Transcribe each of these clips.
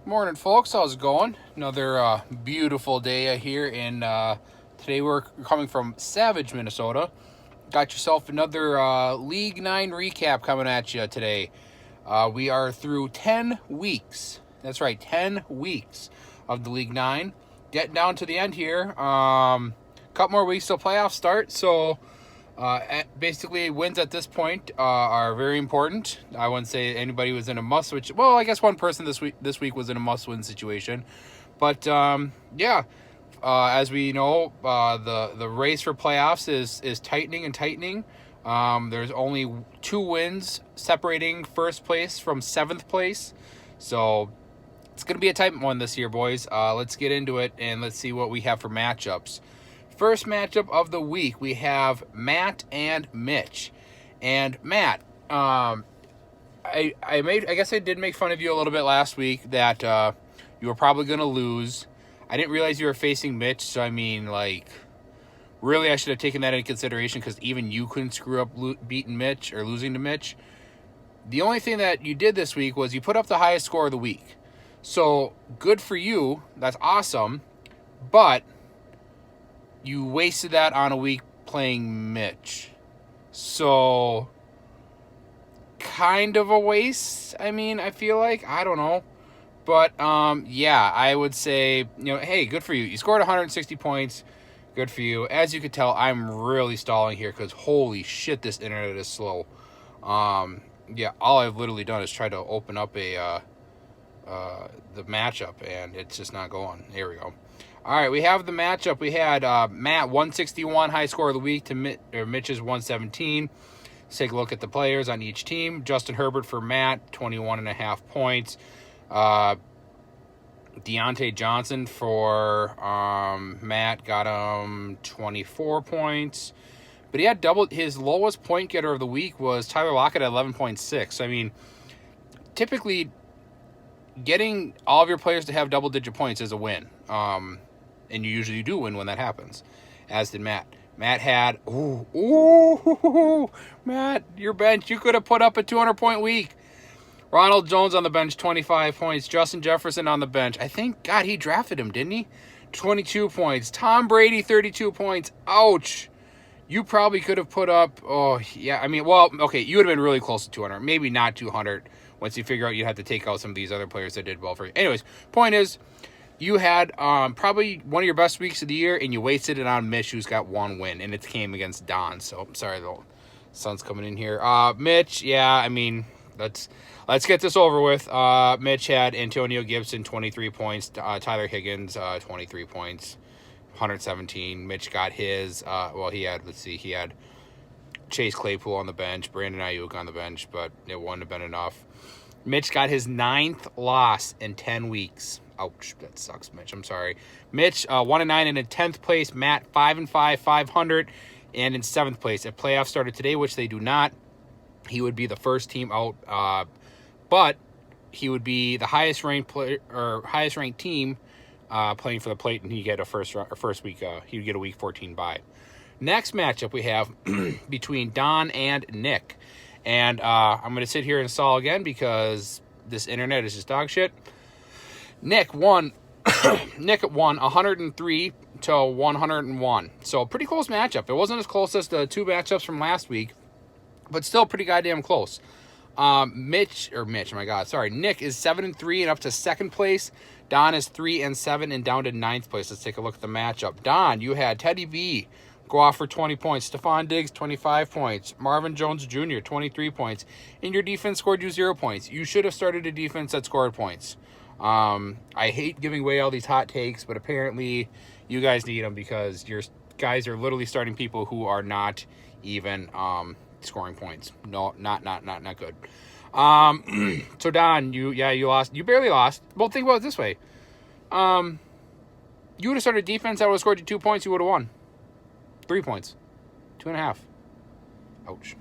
Morning, folks. How's it going? Another beautiful day here in. Today we're coming from Savage, Minnesota. Got yourself another League 9 recap coming at you today. We are through 10 weeks. That's right, 10 weeks of the League 9. Getting down to the end here. Couple more weeks till playoffs start, so basically, wins at this point are very important. I wouldn't say anybody was in a must-win. Well, I guess one person this week was in a must-win situation, but yeah. As we know, the race for playoffs is tightening and tightening. There's only 2 wins separating first place from 7th place, so it's gonna be a tight one this year, boys. Let's get into it and let's see what we have for matchups. First matchup of the week, we have Matt and Mitch. And Matt, I guess I did make fun of you a little bit last week that you were probably going to lose. I didn't realize you were facing Mitch, so I mean, like, really I should have taken that into consideration because even you couldn't screw up beating Mitch or losing to Mitch. The only thing that you did this week was you put up the highest score of the week. So, good for you. That's awesome. But you wasted that on a week playing Mitch. So, kind of a waste, I mean, I feel like. I don't know. But, yeah, I would say, hey, good for you. You scored 160 points. Good for you. As you could tell, I'm really stalling here because holy shit, this internet is slow. Yeah, all I've literally done is try to open up the matchup, and it's just not going. There we go. All right, we have the matchup. We had Matt 161 high score of the week to Mitch's 117. Let's take a look at the players on each team. Justin Herbert for Matt, 21.5 points. Deontay Johnson for Matt got him 24 points. But he had double. His lowest point getter of the week was Tyler Lockett at 11.6. I mean, typically getting all of your players to have double-digit points is a win. And you usually do win when that happens, as did Matt. Matt had, Matt, your bench, you could have put up a 200-point week. Ronald Jones on the bench, 25 points. Justin Jefferson on the bench. I think, God, he drafted him, didn't he? 22 points. Tom Brady, 32 points. Ouch. You probably could have put up, you would have been really close to 200. Maybe not 200 once you figure out you have to take out some of these other players that did well for you. Anyways, point is, you had probably one of your best weeks of the year, and you wasted it on Mitch, who's got 1 win, and it came against Don. So, I'm sorry, the sun's coming in here. Mitch, yeah, I mean, let's get this over with. Mitch had Antonio Gibson, 23 points. Tyler Higgins, 23 points, 117. Mitch got his, he had Chase Claypool on the bench, Brandon Ayuk on the bench, but it wouldn't have been enough. Mitch got his 9th loss in 10 weeks. Ouch, that sucks, Mitch. I'm sorry. Mitch, 1-9 and in 10th place. Matt, 5-5, 500, and in 7th place. If playoffs started today, which they do not, he would be the first team out. But he would be the highest ranked player or highest ranked team playing for the plate, and he'd get a first week. He would get a week 14 bye. Next matchup we have between Don and Nick, and I'm going to sit here and stall again because this internet is just dog shit. Nick won 103 to 101. So pretty close matchup. It wasn't as close as the 2 matchups from last week, but still pretty goddamn close. Nick is 7-3 and up to 2nd place. Don is 3-7 and down to 9th place. Let's take a look at the matchup. Don, you had Teddy B go off for 20 points. Stephon Diggs, 25 points. Marvin Jones Jr., 23 points. And your defense scored you 0 points. You should have started a defense that scored points. I hate giving away all these hot takes, but apparently you guys need them because your guys are literally starting people who are not even scoring points. No, not good. So Don, you lost. You barely lost. Well, think about it this way. You would have started defense that would have scored you 2 points. You would have won 3 points, 2.5. Ouch.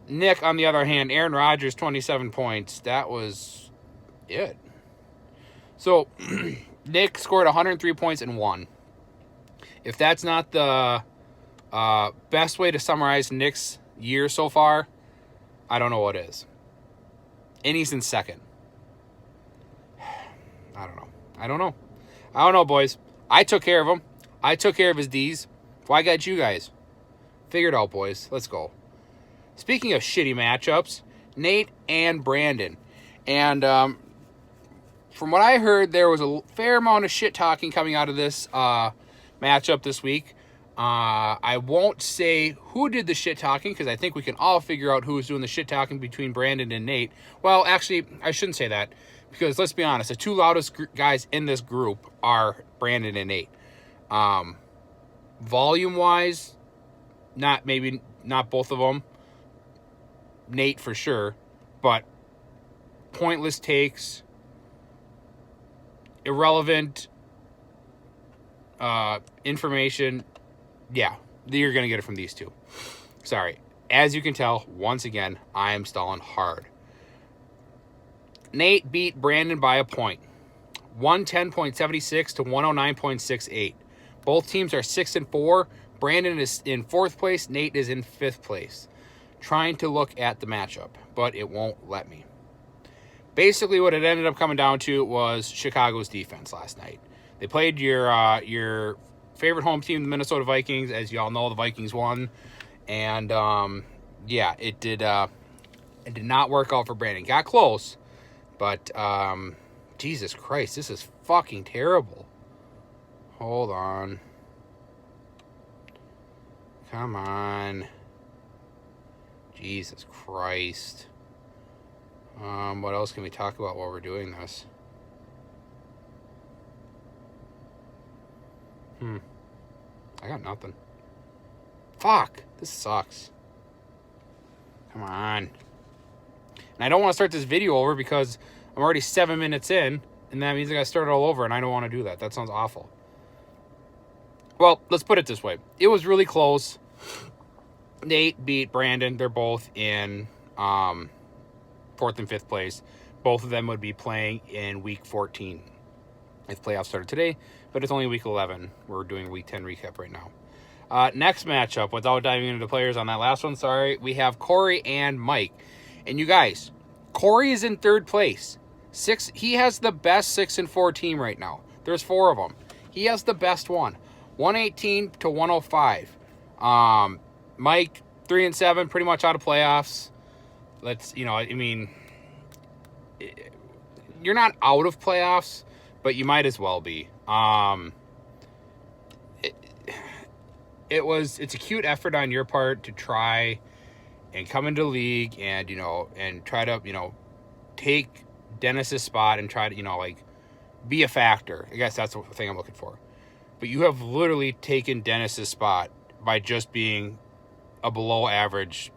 Nick, on the other hand, Aaron Rodgers, 27 points. That was it. So, Nick scored 103 points and won. If that's not the best way to summarize Nick's year so far, I don't know what is. And he's in 2nd. I don't know. I don't know, boys. I took care of him. I took care of his D's. Why got you guys? Figure it out, boys. Let's go. Speaking of shitty matchups, Nate and Brandon. And from what I heard, there was a fair amount of shit talking coming out of this matchup this week. I won't say who did the shit talking because I think we can all figure out who was doing the shit talking between Brandon and Nate. Well, actually, I shouldn't say that because let's be honest, the two loudest guys in this group are Brandon and Nate. Volume-wise, maybe not both of them. Nate for sure, but pointless takes, irrelevant information. Yeah, you're going to get it from these two. Sorry. As you can tell, once again, I am stalling hard. Nate beat Brandon by a point. 110.76 to 109.68. Both teams are 6-4. Brandon is in 4th place. Nate is in 5th place. Trying to look at the matchup, but it won't let me. Basically, what it ended up coming down to was Chicago's defense last night. They played your favorite home team, the Minnesota Vikings. As you all know, the Vikings won. And, yeah, it did not work out for Brandon. Got close, but Jesus Christ, this is fucking terrible. Hold on. Come on. Jesus Christ. What else can we talk about while we're doing this? I got nothing. Fuck. This sucks. Come on. And I don't want to start this video over because I'm already 7 minutes in, and that means I got to start all over, and I don't want to do that. That sounds awful. Well, let's put it this way. It was really close. Nate beat Brandon. They're both in 4th and 5th place. Both of them would be playing in Week 14. If playoffs started today, but it's only Week 11. We're doing Week 10 recap right now. Next matchup, without diving into the players on that last one, sorry, we have Corey and Mike. And you guys, Corey is in 3rd place. He has the best 6-4 team right now. There's 4 of them. He has the best one. 118 to 105. Mike, 3-7, pretty much out of playoffs. You're not out of playoffs, but you might as well be. It's a cute effort on your part to try and come into the league and try to, take Dennis's spot and try to, be a factor. I guess that's the thing I'm looking for. But you have literally taken Dennis's spot by just being a below average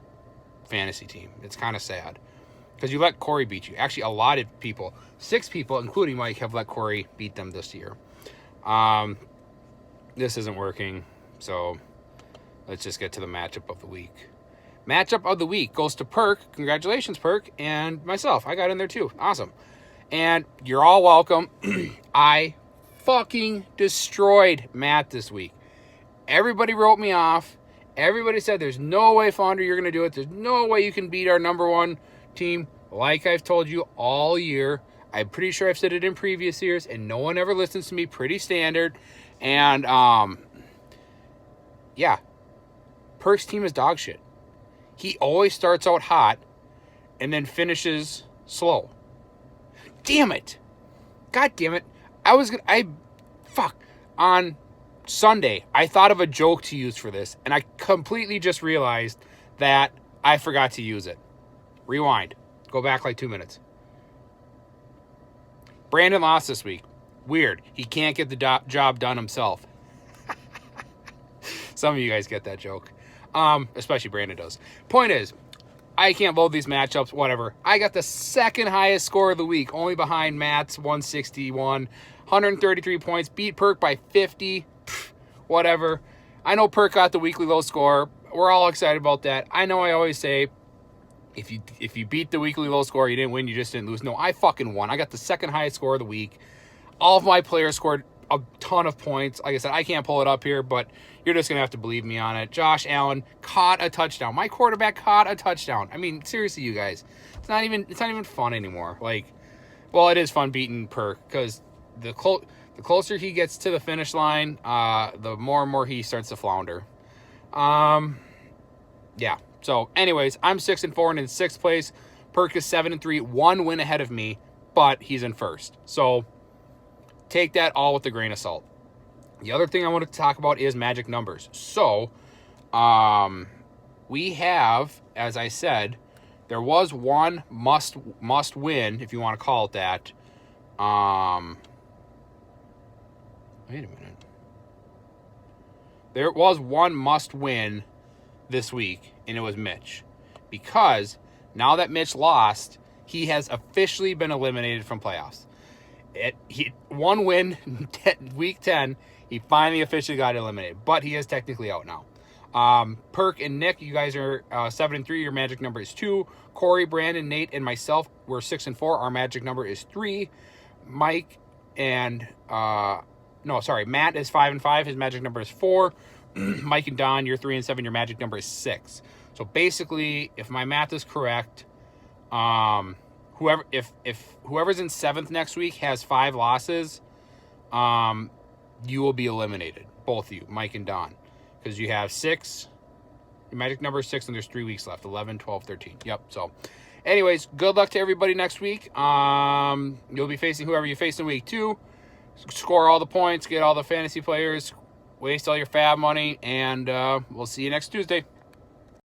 fantasy team. It's kind of sad because you let Corey beat you. Actually, a lot of people, 6 people, including Mike, have let Corey beat them this year. This isn't working, so let's just get to the matchup of the week. Matchup of the week goes to Perk. Congratulations, Perk, and myself. I got in there too. Awesome. And you're all welcome. I fucking destroyed Matt this week. Everybody wrote me off. Everybody said there's no way, Founder, you're going to do it. There's no way you can beat our number 1 team. Like I've told you all year. I'm pretty sure I've said it in previous years, and no one ever listens to me. Pretty standard. And, yeah. Perk's team is dog shit. He always starts out hot and then finishes slow. Damn it. God damn it. On Sunday, I thought of a joke to use for this, and I completely just realized that I forgot to use it. Rewind. Go back like 2 minutes. Brandon lost this week. Weird. He can't get the job done himself. Some of you guys get that joke. Especially Brandon does. Point is, I can't load these matchups, whatever. I got the 2nd highest score of the week, only behind Matt's 161. 133 points, beat Perk by 50. Whatever. I know Perk got the weekly low score. We're all excited about that. I know I always say, if you beat the weekly low score, you didn't win, you just didn't lose. No, I fucking won. I got the 2nd highest score of the week. All of my players scored a ton of points. Like I said, I can't pull it up here, but you're just going to have to believe me on it. Josh Allen caught a touchdown. My quarterback caught a touchdown. I mean, seriously, you guys. It's not even fun anymore. Well, it is fun beating Perk because the closer he gets to the finish line, the more and more he starts to flounder. Yeah. So, anyways, I'm 6-4 and in 6th place. Perk is 7-3, 1 win ahead of me, but he's in 1st. So, take that all with a grain of salt. The other thing I want to talk about is magic numbers. So, we have, as I said, there was one must win, if you want to call it that. Wait a minute. There was one must win this week, and it was Mitch. Because now that Mitch lost, he has officially been eliminated from playoffs. One win, week 10, he finally officially got eliminated. But he is technically out now. Perk and Nick, you guys are 7-3. Your magic number is 2. Corey, Brandon, Nate, and myself, we're 6-4. Our magic number is 3. Mike and Matt is 5-5. His magic number is 4. Mike and Don, you're 3-7. Your magic number is 6. So basically, if my math is correct, whoever's in 7th next week has 5 losses, you will be eliminated. Both of you, Mike and Don. Because you have 6. Your magic number is 6, and there's 3 weeks left. 11, 12, 13. Yep. So, anyways, good luck to everybody next week. You'll be facing whoever you face in week 2. Score all the points, get all the fantasy players, waste all your fab money, and we'll see you next Tuesday.